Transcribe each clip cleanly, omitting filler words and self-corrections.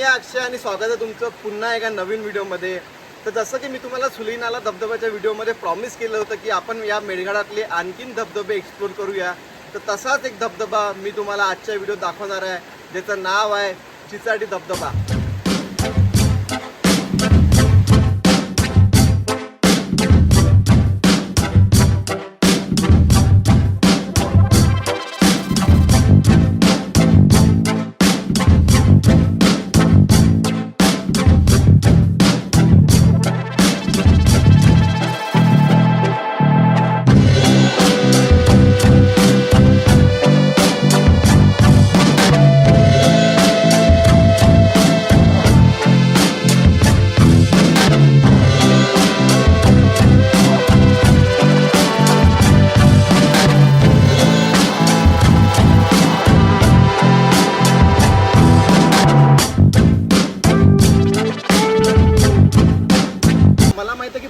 अक्षय आणि स्वागत आहे तुमचं पुन्हा एका नवीन व्हिडिओमध्ये। तर जसं की मी तुम्हाला सुलीनाला धबधब्याच्या व्हिडिओमध्ये प्रॉमिस केलं होतं की आपण या मेळघाटातले आणखीन धबधबे एक्सप्लोर करूया, तर तसाच एक धबधबा मी तुम्हाला आजच्या व्हिडिओत दाखवणार आहे, ज्याचं नाव आहे चिचाटी धबधबा।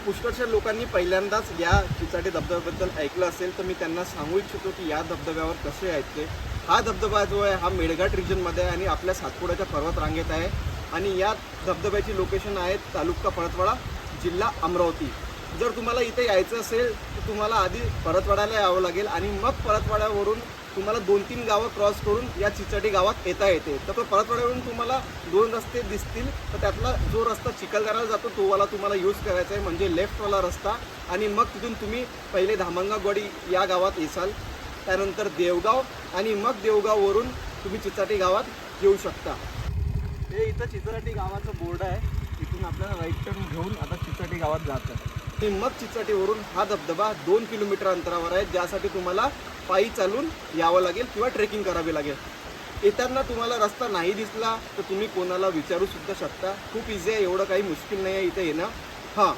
पुष्कळशा लोकांनी पहिल्यांदाच या चिचाटी धबधब्याबद्दल ऐकलं असेल, तर मी त्यांना सांगू इच्छितो की या धबधब्यावर कसे यायचे। हा धबधबा जो आहे हा मेळघाट रिजनमध्ये आहे आणि आपल्या सातपुड्याच्या पर्वत रांगेत आहे आणि या धबधब्याची लोकेशन आहे तालुका परतवाडा, जिल्हा अमरावती। जर तुम्हाला इथे यायचं असेल तर तुम्हाला आधी परतवाड्याला यावं लागेल आणि मग परतवाड्यावरून तुम्हाला 2-3 गावं क्रॉस करून या चिचाटी गावात येता येते। तर परतवाड्यावरून तुम्हाला 2 रस्ते दिसतील, तर त्यातला जो रस्ता चिखलदऱ्याला जातो तो वाला तुम्हाला यूज करायचा आहे, म्हणजे लेफ्टवाला रस्ता। आणि मग तिथून तुम्ही पहिले धामंगागवाडी या गावात येसाल, त्यानंतर देवगाव आणि मग देवगाववरून तुम्ही चिचाटी गावात येऊ शकता। हे इथं चिचाटी गावाचं बोर्ड आहे, इथून आपल्याला राईट टर्न घेऊन आता चिचाटी गावात जातं आणि मग चिचाटीवरून हा धबधबा 2 किलोमीटर अंतरावर आहे, ज्यासाठी तुम्हाला पायी चालून यावं लागेल किंवा ट्रेकिंग करावी लागेल। येताना तुम्हाला रस्ता नाही दिसला तर तुम्ही कोणाला विचारू सुद्धा शकता, खूप इझी आहे, एवढं काही मुश्किल नाही आहे इथे येणं। हां,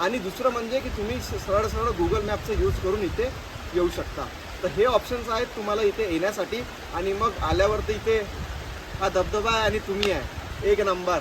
आणि दुसरं म्हणजे की तुम्ही सरळ सरळ गुगल मॅपचा यूज करून इथे येऊ शकता। तर हे ऑप्शन्स आहेत तुम्हाला इथे येण्यासाठी। आणि मग आल्यावर तर इथे हा धबधबा आहे आणि तुम्ही आहे, एक नंबर।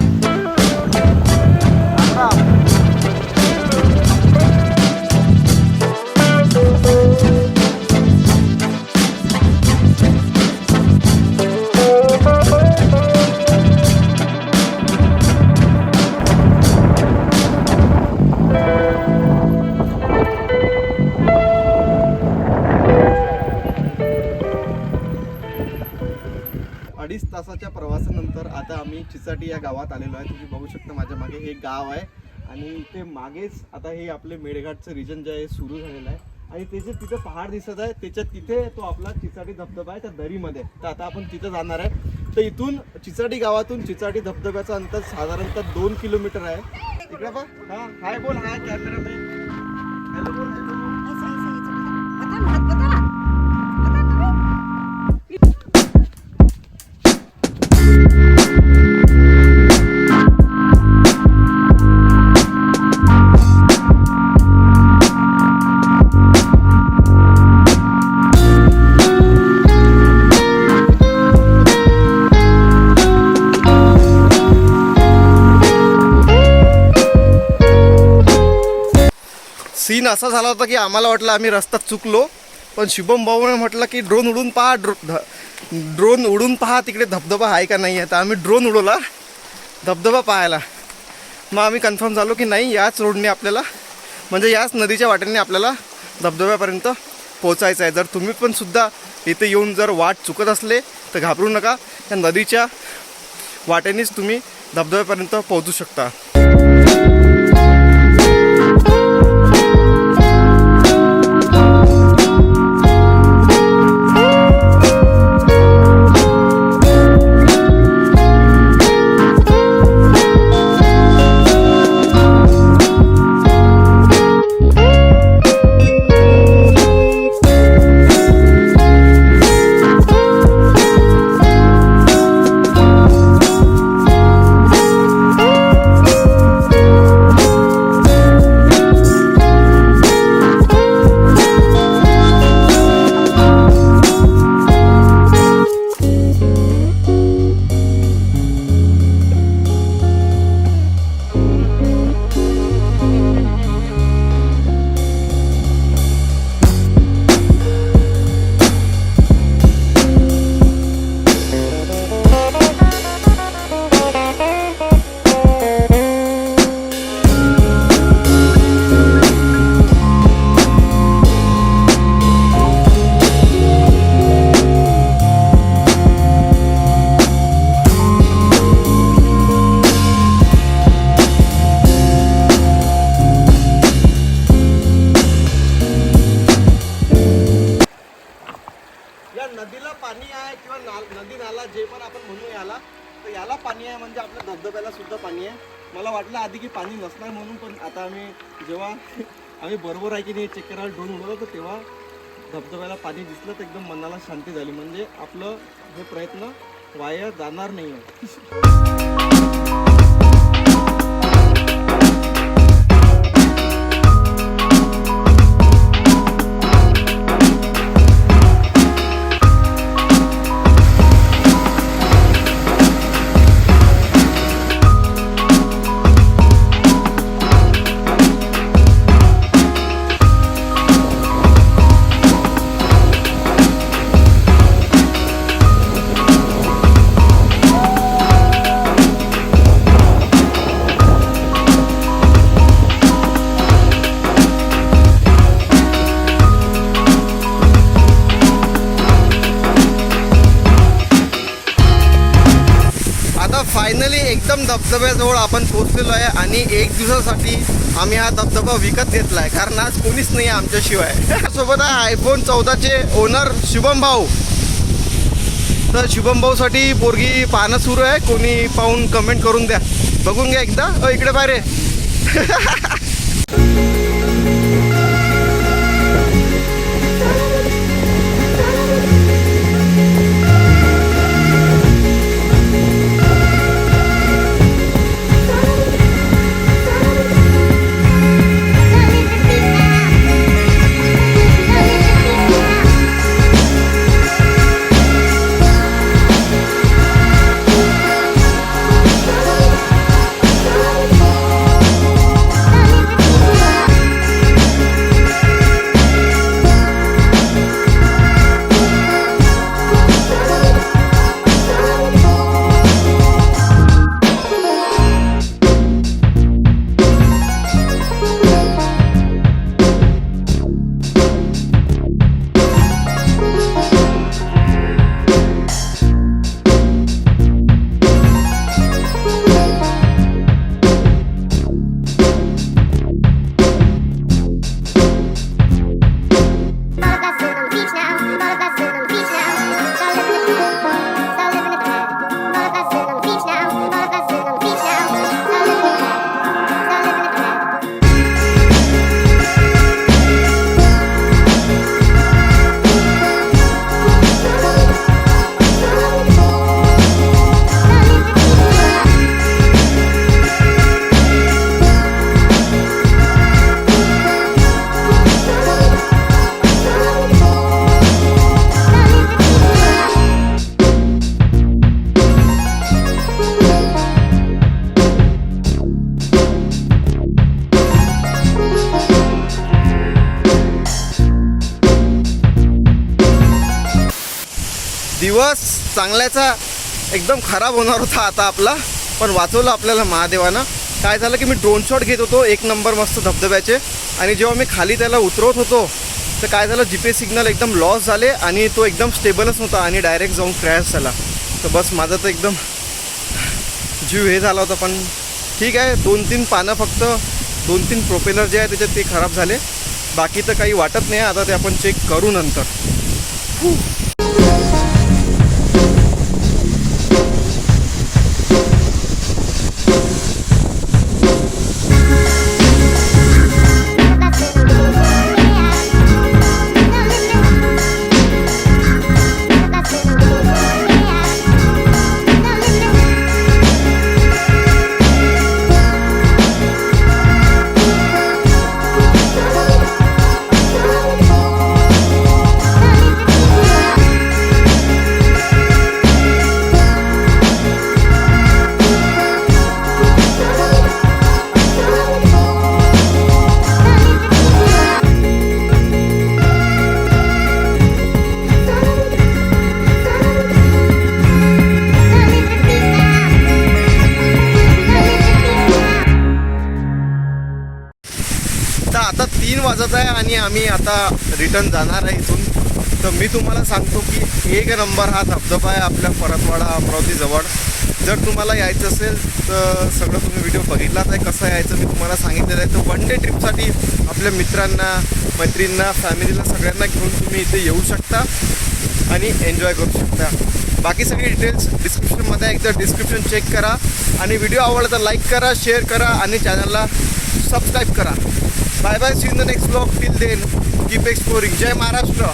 अडीच तासाच्या प्रवासानंतर आता आम्ही चिचाटी या गावात आलेलो आहे। तुम्ही बघू शकता माझ्या मागे हे गाव आहे आणि इथे मागेच आता हे आपले मेळघाटचं रिजन जे आहे सुरू झालेलं आहे आणि त्याचे तिथे पहाड दिसत आहे, त्याच्यात तिथे तो आपला चिचाटी धबधबा आहे त्या दरीमध्ये। तर आता आपण तिथे जाणार आहे। तर इथून चिचाटी गावातून चिचाटी धबधब्याचं अंतर साधारणतः 2 किलोमीटर आहे। इकडे बघ, हां हाय बोल, हाय कॅमेरा में हॅलो बोल। सीन असा झाला होता की आम्हाला वाटलं आम्ही रस्ता चुकलो, पण शुभम भाऊने म्हटलं की ड्रोन उडून पहा, ड्रोन उडून पहा तिकडे धबधबा आहे का नाही आहे। तर आम्ही ड्रोन उडवला धबधबा पाहायला। मग आम्ही कन्फर्म झालो की नाही, याच रोडने आपल्याला म्हणजे याच नदीच्या वाटेने आपल्याला धबधब्यापर्यंत पोचायचं आहे। जर तुम्ही पण सुद्धा इथे येऊन जर वाट चुकत असले तर घाबरू नका, त्या नदीच्या वाटेनेच तुम्ही धबधब्यापर्यंत पोहोचू शकता। पाणी आहे किंवा नदी नाला जे पण आपण म्हणू याला, तर याला पाणी आहे म्हणजे आपल्या धबधब्याला सुद्धा पाणी आहे. मला वाटलं आधी की पाणी नसणार म्हणून, पण आता आम्ही जेव्हा आम्ही बरोबर आहे की नाही चेक करायला ड्रोन उडवलं तर तेव्हा धबधब्याला पाणी दिसलं तर एकदम मनाला शांती झाली. म्हणजे आपलं हे प्रयत्न वाया जाणार नाही आहे. फायनली एकदम धबधब्याजवळ आपण पोहोचलेलो आहे आणि एक दिवसासाठी आम्ही हा धबधबा विकत घेतला आहे, कारण आज कोणीच नाही आहे आमच्याशिवाय. सोबत आहे आयफोन 14चे ओनर शुभम भाऊ. तर शुभम भाऊसाठी पोरगी पाहणं सुरू आहे, कोणी पाहून कमेंट करून द्या, बघून घ्या एकदा. इकडे बाहेर दिवस चांगल्याचा एकदम खराब होणार होता आता आपला, पण वाचवलं आपल्याला महादेवानं. काय झालं की मी ड्रोन शॉट घेत होतो एक नंबर मस्त धबधब्याचे, आणि जेव्हा मी खाली त्याला उतरवत होतो तर काय झालं, GPS सिग्नल एकदम लॉस झाले आणि तो एकदम स्टेबलच नव्हता आणि डायरेक्ट जाऊन क्रॅश झाला. तर बस माझा तर एकदम जीव हे झाला होता. पण ठीक आहे, 2-3 पानं फक्त 2-3 प्रोपेलर जे आहे त्याच्यात ते खराब झाले, बाकी तर काही वाटत नाही. आता ते आपण चेक करू नंतर. आता 3 वाजत आहे आणि आम्ही आता रिटर्न जाणार आहे इथून. तर मी तुम्हाला सांगतो की 1 नंबर हा धबधबा आहे आपल्या परतवाडा अमरावतीजवळ. जर तुम्हाला यायचं असेल तर सगळं तुम्ही व्हिडिओ बघितलाच आहे कसं यायचं मी तुम्हाला सांगितलेलं आहे. तर 1 डे ट्रिपसाठी आपल्या मित्रांना, मैत्रिणींना, फॅमिलीला सगळ्यांना घेऊन तुम्ही इथे येऊ शकता. आणि एन्जॉय करू शकता. बाकी सगळी डिटेल्स डिस्क्रिप्शनमध्ये, एकदा डिस्क्रिप्शन चेक करा. आणि व्हिडिओ आवडला तर लाईक करा, शेअर करा आणि चॅनलला सबस्क्राईब करा. Bye bye, see in the next blog. Till then keep exploring. जय महाराष्ट्र.